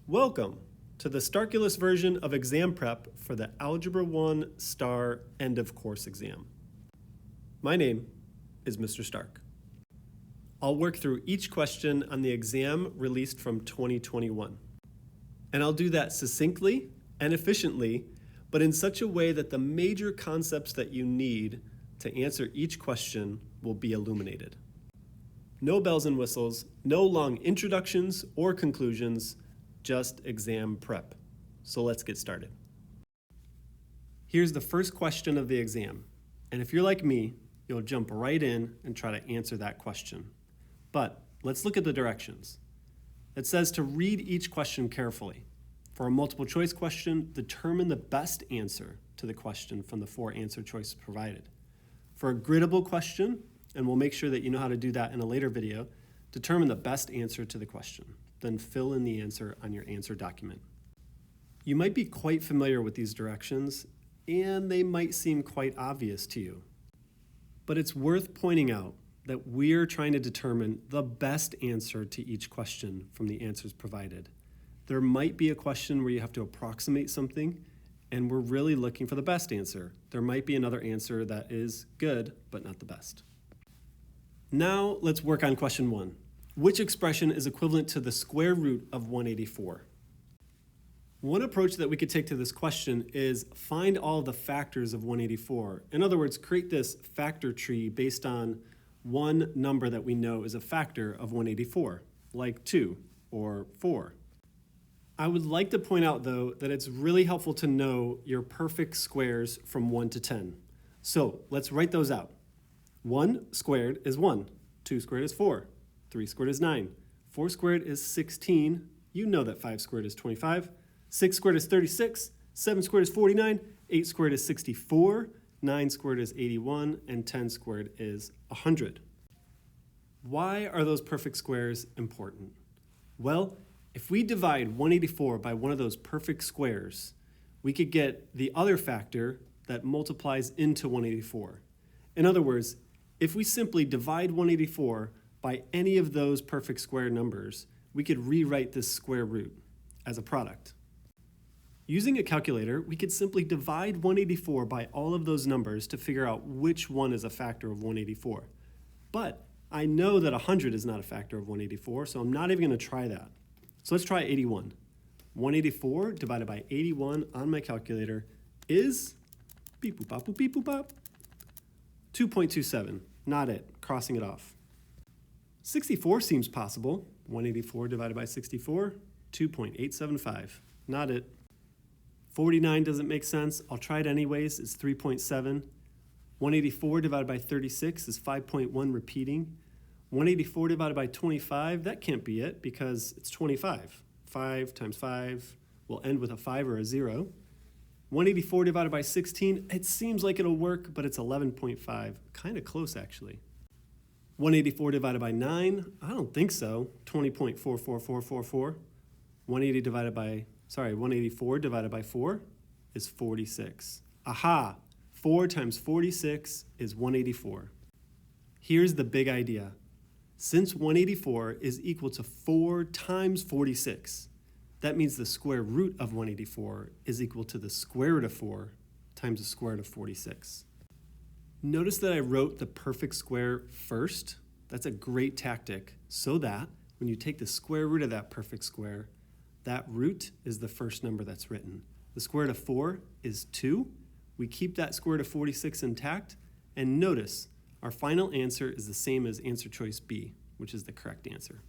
Welcome to the Starculus version of exam prep for the Algebra 1 STAAR end of course exam. My name is Mr. Stark. I'll work through each question on the exam released from 2021. And I'll do that succinctly and efficiently, but in such a way that the major concepts that you need to answer each question will be illuminated. No bells and whistles, no long introductions or conclusions, just exam prep. So let's get started. Here's the first question of the exam. And if you're like me, you'll jump right in and try to answer that question. But let's look at the directions. It says to read each question carefully. For a multiple choice question, determine the best answer to the question from the 4 answer choices provided. For a griddable question, and we'll make sure that you know how to do that in a later video, determine the best answer to the question. Then fill in the answer on your answer document. You might be quite familiar with these directions, and they might seem quite obvious to you. But it's worth pointing out that we're trying to determine the best answer to each question from the answers provided. There might be a question where you have to approximate something, and we're really looking for the best answer. There might be another answer that is good, but not the best. Now let's work on question 1. Which expression is equivalent to the square root of 184? One approach that we could take to this question is find all the factors of 184. In other words, create this factor tree based on one number that we know is a factor of 184, like 2 or 4. I would like to point out, though, that it's really helpful to know your perfect squares from 1 to 10. So let's write those out. 1 squared is 1, 2 squared is 4, 3 squared is 9, 4 squared is 16, you know that 5 squared is 25, 6 squared is 36, 7 squared is 49, 8 squared is 64, 9 squared is 81, and 10 squared is 100. Why are those perfect squares important? Well, if we divide 184 by one of those perfect squares, we could get the other factor that multiplies into 184. In other words, if we simply divide 184 by any of those perfect square numbers, we could rewrite this square root as a product. Using a calculator, we could simply divide 184 by all of those numbers to figure out which one is a factor of 184. But I know that 100 is not a factor of 184, so I'm not even going to try that. So let's try 81. 184 divided by 81 on my calculator is beep boop bop boop beep boop bop. 2.27, not it, crossing it off. 64 seems possible. 184 divided by 64, 2.875, not it. 49 doesn't make sense. I'll try it anyways, it's 3.7. 184 divided by 36 is 5.1 repeating. 184 divided by 25, that can't be it because it's 25. 5 times 5 will end with a 5 or a 0. 184 divided by 16, it seems like it'll work, but it's 11.5. Kind of close, actually. 184 divided by 9, I don't think so. 20.44444. 184 divided by 4 is 46. Aha! 4 times 46 is 184. Here's the big idea. Since 184 is equal to 4 times 46, that means the square root of 184 is equal to the square root of 4 times the square root of 46. Notice that I wrote the perfect square first. That's a great tactic so that when you take the square root of that perfect square, that root is the first number that's written. The square root of 4 is 2. We keep that square root of 46 intact, and notice our final answer is the same as answer choice B, which is the correct answer.